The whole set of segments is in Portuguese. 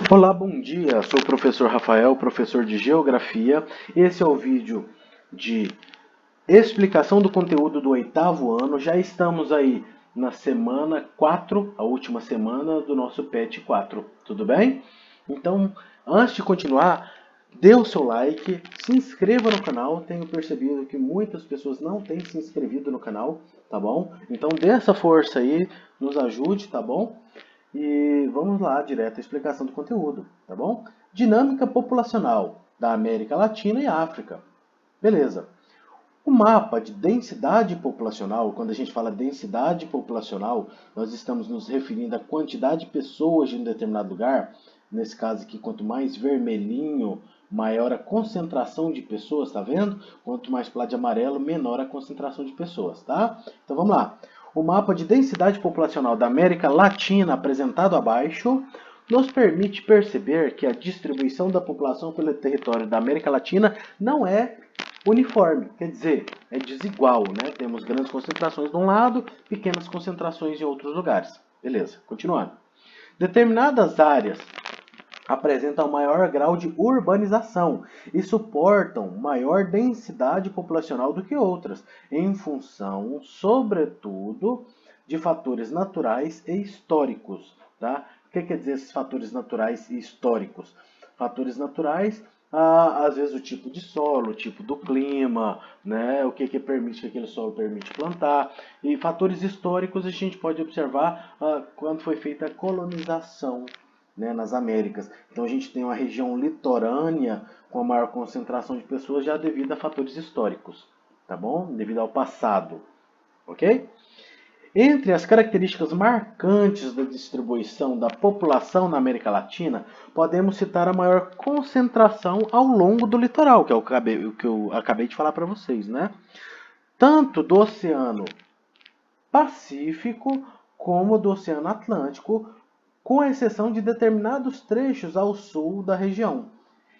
Olá, bom dia. Sou o professor Rafael, professor de Geografia. Esse é o vídeo de explicação do conteúdo do oitavo ano. Já estamos aí na semana 4, a última semana do nosso PET 4. Tudo bem? Então, antes de continuar, dê o seu like, se inscreva no canal. Tenho percebido que muitas pessoas não têm se inscrevido no canal, tá bom? Então, dê essa força aí, nos ajude, tá bom? E vamos lá, direto à explicação do conteúdo, tá bom? Dinâmica populacional da América Latina e África. Beleza. O mapa de densidade populacional, quando a gente fala densidade populacional, nós estamos nos referindo à quantidade de pessoas de um determinado lugar. Nesse caso aqui, quanto mais vermelhinho, maior a concentração de pessoas, tá vendo? Quanto mais para de amarelo, menor a concentração de pessoas, tá? Então vamos lá. O mapa de densidade populacional da América Latina, apresentado abaixo, nos permite perceber que a distribuição da população pelo território da América Latina não é uniforme, quer dizer, é desigual, né? Temos grandes concentrações de um lado, pequenas concentrações em outros lugares. Beleza, continuando. Determinadas áreas apresentam maior grau de urbanização e suportam maior densidade populacional do que outras, em função, sobretudo, de fatores naturais e históricos. Tá? O que quer dizer esses fatores naturais e históricos? Fatores naturais, às vezes o tipo de solo, o tipo do clima, né? O que permite que aquele solo permite plantar. E fatores históricos a gente pode observar quando foi feita a colonização, né, nas Américas. Então a gente tem uma região litorânea com a maior concentração de pessoas já devido a fatores históricos, tá bom? Devido ao passado, ok? Entre as características marcantes da distribuição da população na América Latina, podemos citar a maior concentração ao longo do litoral, que é o que eu acabei de falar para vocês, né? Tanto do Oceano Pacífico como do Oceano Atlântico, com exceção de determinados trechos ao sul da região.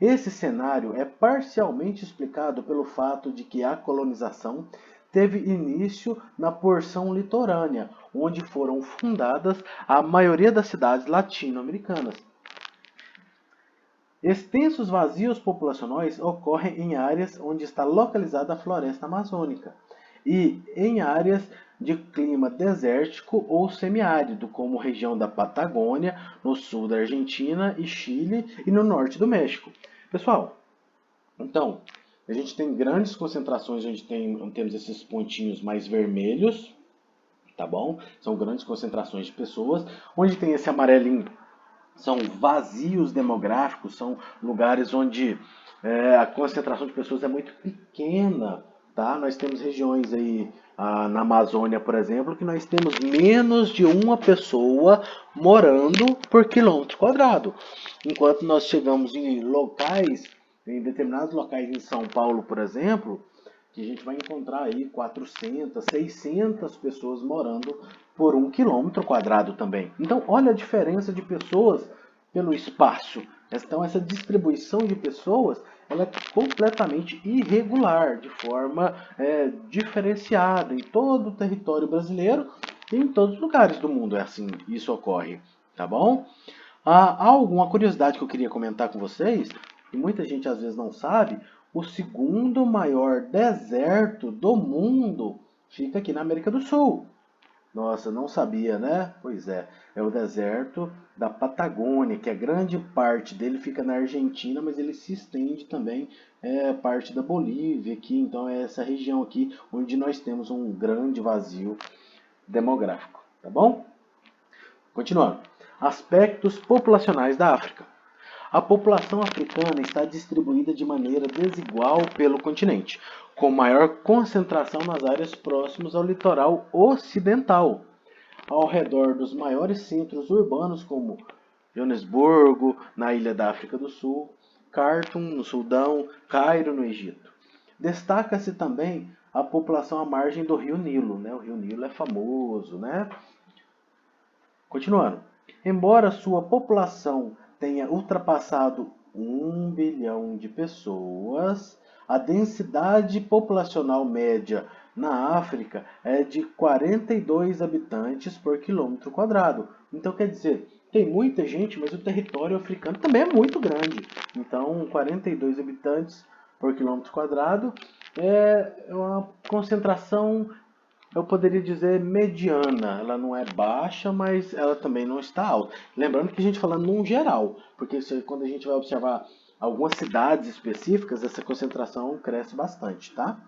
Esse cenário é parcialmente explicado pelo fato de que a colonização teve início na porção litorânea, onde foram fundadas a maioria das cidades latino-americanas. Extensos vazios populacionais ocorrem em áreas onde está localizada a floresta amazônica e em áreas de clima desértico ou semiárido, como região da Patagônia, no sul da Argentina e Chile e no norte do México. Pessoal, então, a gente tem grandes concentrações onde temos esses pontinhos mais vermelhos, tá bom? São grandes concentrações de pessoas. Onde tem esse amarelinho são vazios demográficos, são lugares onde a concentração de pessoas é muito pequena, tá? Nós temos regiões aí na Amazônia, por exemplo, que nós temos menos de uma pessoa morando por quilômetro quadrado, enquanto nós chegamos em locais, em determinados locais em São Paulo, por exemplo, que a gente vai encontrar aí 400, 600 pessoas morando por um quilômetro quadrado também. Então, olha a diferença de pessoas pelo espaço. Então, essa distribuição de pessoas ela é completamente irregular, de forma diferenciada em todo o território brasileiro e em todos os lugares do mundo. É assim, isso ocorre, tá bom? Há alguma curiosidade que eu queria comentar com vocês, e muita gente às vezes não sabe, o segundo maior deserto do mundo fica aqui na América do Sul. Nossa, não sabia, né? Pois é o deserto da Patagônia, que a grande parte dele fica na Argentina, mas ele se estende também parte da Bolívia aqui, então é essa região aqui onde nós temos um grande vazio demográfico, tá bom? Continuando. Aspectos populacionais da África. A população africana está distribuída de maneira desigual pelo continente, com maior concentração nas áreas próximas ao litoral ocidental, ao redor dos maiores centros urbanos como Joanesburgo, na ilha da África do Sul, Khartoum, no Sudão, Cairo, no Egito. Destaca-se também a população à margem do rio Nilo, né? O rio Nilo é famoso, né? Continuando. Embora sua população tenha ultrapassado 1 bilhão de pessoas, a densidade populacional média na África é de 42 habitantes por quilômetro quadrado. Então, quer dizer, tem muita gente, mas o território africano também é muito grande. Então, 42 habitantes por quilômetro quadrado é uma concentração, eu poderia dizer, mediana. Ela não é baixa, mas ela também não está alta. Lembrando que a gente falando num geral, porque quando a gente vai observar algumas cidades específicas, essa concentração cresce bastante, tá?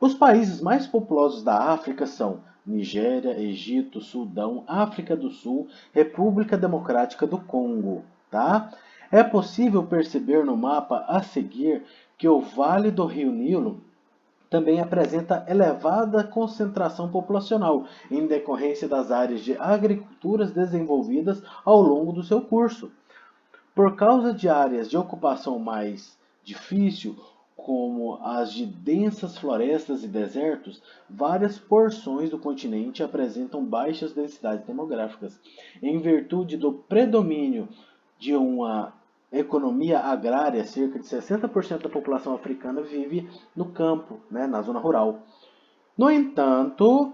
Os países mais populosos da África são Nigéria, Egito, Sudão, África do Sul, República Democrática do Congo, tá? É possível perceber no mapa a seguir que o Vale do Rio Nilo também apresenta elevada concentração populacional, em decorrência das áreas de agriculturas desenvolvidas ao longo do seu curso. Por causa de áreas de ocupação mais difícil, como as de densas florestas e desertos, várias porções do continente apresentam baixas densidades demográficas, em virtude do predomínio de uma economia agrária. Cerca de 60% da população africana vive no campo, né, na zona rural. No entanto,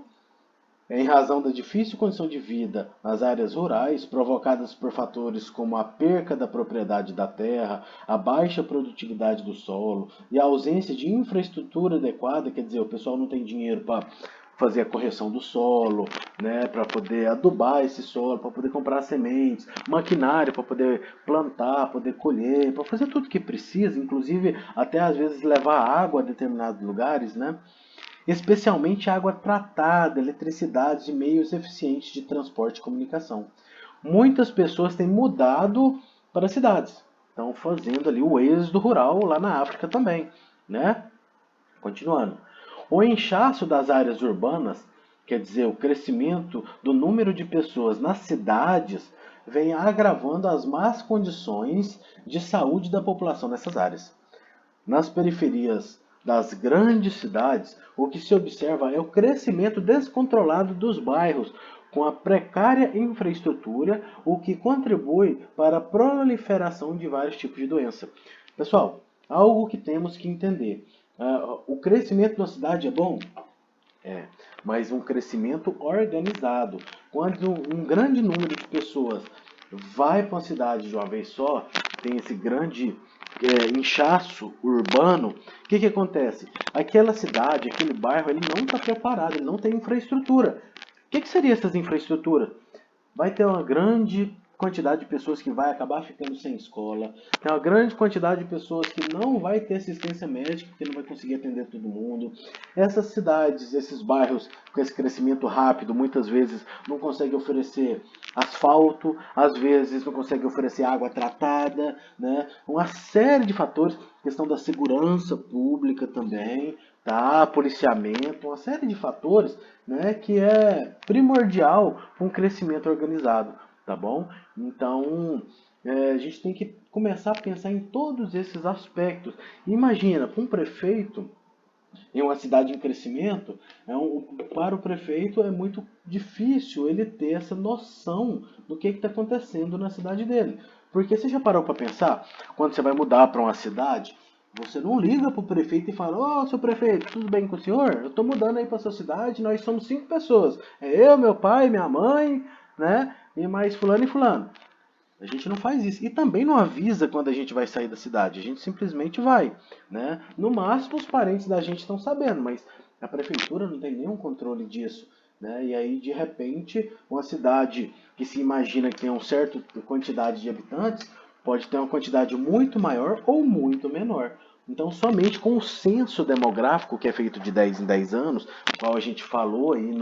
em razão da difícil condição de vida nas áreas rurais, provocadas por fatores como a perca da propriedade da terra, a baixa produtividade do solo e a ausência de infraestrutura adequada, quer dizer, o pessoal não tem dinheiro para fazer a correção do solo, né, para poder adubar esse solo, para poder comprar sementes, maquinário para poder plantar, poder colher, para fazer tudo que precisa, inclusive até às vezes levar água a determinados lugares, né? Especialmente água tratada, eletricidade e meios eficientes de transporte e comunicação. Muitas pessoas têm mudado para as cidades, estão fazendo ali o êxodo rural lá na África também, né? Continuando. O inchaço das áreas urbanas, quer dizer, o crescimento do número de pessoas nas cidades, vem agravando as más condições de saúde da população nessas áreas. Nas periferias das grandes cidades, o que se observa é o crescimento descontrolado dos bairros, com a precária infraestrutura, o que contribui para a proliferação de vários tipos de doença. Pessoal, algo que temos que entender. O crescimento da cidade é bom? É, mas um crescimento organizado. Quando um grande número de pessoas vai para uma cidade de uma vez só, tem esse grande inchaço urbano, o que acontece? Aquela cidade, aquele bairro, ele não está preparado, ele não tem infraestrutura. O que seria essas infraestruturas? Vai ter uma grande quantidade de pessoas que vai acabar ficando sem escola, tem uma grande quantidade de pessoas que não vai ter assistência médica, porque não vai conseguir atender todo mundo. Essas cidades, esses bairros com esse crescimento rápido, muitas vezes não conseguem oferecer asfalto, às vezes não conseguem oferecer água tratada, né? Uma série de fatores, questão da segurança pública também, tá? Policiamento, uma série de fatores, né, que é primordial para um crescimento organizado, tá bom? Então, a gente tem que começar a pensar em todos esses aspectos. Imagina, para um prefeito, em uma cidade em crescimento, para o prefeito é muito difícil ele ter essa noção do que está acontecendo na cidade dele. Porque você já parou para pensar, quando você vai mudar para uma cidade, você não liga para o prefeito e fala: "Ô, seu prefeito, tudo bem com o senhor? Eu estou mudando aí para sua cidade, nós somos 5 pessoas. É eu, meu pai, minha mãe, né? E mais fulano e fulano." A gente não faz isso. E também não avisa quando a gente vai sair da cidade. A gente simplesmente vai, né? No máximo, os parentes da gente estão sabendo, mas a prefeitura não tem nenhum controle disso, né? E aí, de repente, uma cidade que se imagina que tem uma certa quantidade de habitantes pode ter uma quantidade muito maior ou muito menor. Então, somente com o censo demográfico, que é feito de 10 em 10 anos, qual a gente falou aí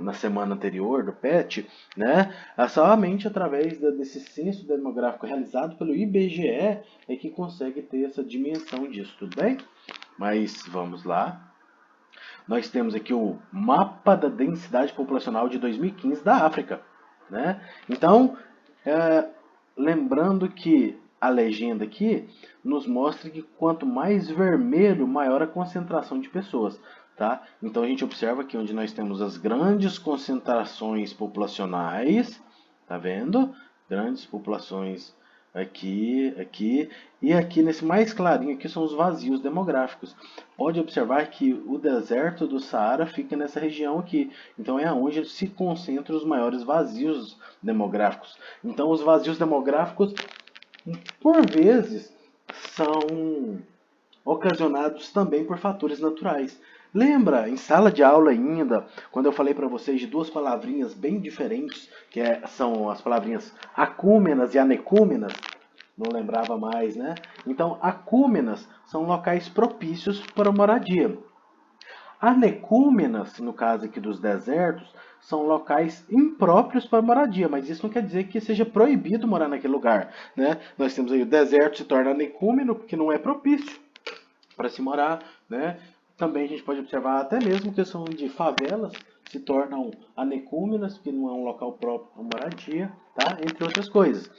na semana anterior do PET, né? Somente através desse censo demográfico realizado pelo IBGE é que consegue ter essa dimensão disso, tudo bem? Mas vamos lá. Nós temos aqui o mapa da densidade populacional de 2015 da África, né? Então, lembrando que a legenda aqui nos mostra que quanto mais vermelho, maior a concentração de pessoas, tá? Então a gente observa aqui onde nós temos as grandes concentrações populacionais, tá vendo? Grandes populações aqui, e aqui nesse mais clarinho aqui são os vazios demográficos. Pode observar que o deserto do Saara fica nessa região aqui, então é onde se concentram os maiores vazios demográficos. Então os vazios demográficos, por vezes, são ocasionados também por fatores naturais. Lembra, em sala de aula ainda, quando eu falei para vocês de duas palavrinhas bem diferentes, são as palavrinhas acúmenas e anecúmenas? Não lembrava mais, né? Então, acúmenas são locais propícios para moradia. Anecúmenas, no caso aqui dos desertos, são locais impróprios para moradia, mas isso não quer dizer que seja proibido morar naquele lugar, né? Nós temos aí o deserto se torna anecúmeno porque não é propício para se morar, né? Também a gente pode observar até mesmo questão de favelas se tornam anecúmenas, porque não é um local próprio para moradia, tá? Entre outras coisas.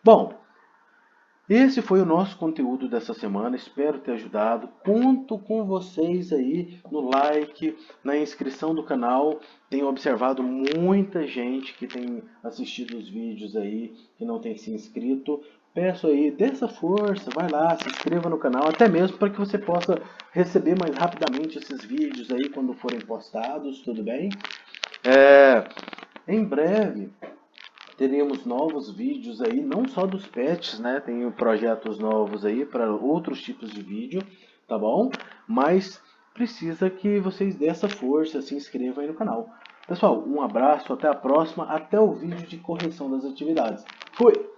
Bom, esse foi o nosso conteúdo dessa semana, espero ter ajudado. Conto com vocês aí no like, na inscrição do canal. Tenho observado muita gente que tem assistido os vídeos aí, que não tem se inscrito. Peço aí, dê essa força, vai lá, se inscreva no canal, até mesmo para que você possa receber mais rapidamente esses vídeos aí quando forem postados, tudo bem? Em breve teremos novos vídeos aí, não só dos pets, né? Tem projetos novos aí para outros tipos de vídeo, tá bom? Mas precisa que vocês dêem essa força, se inscrevam aí no canal. Pessoal, um abraço, até a próxima, até o vídeo de correção das atividades. Fui!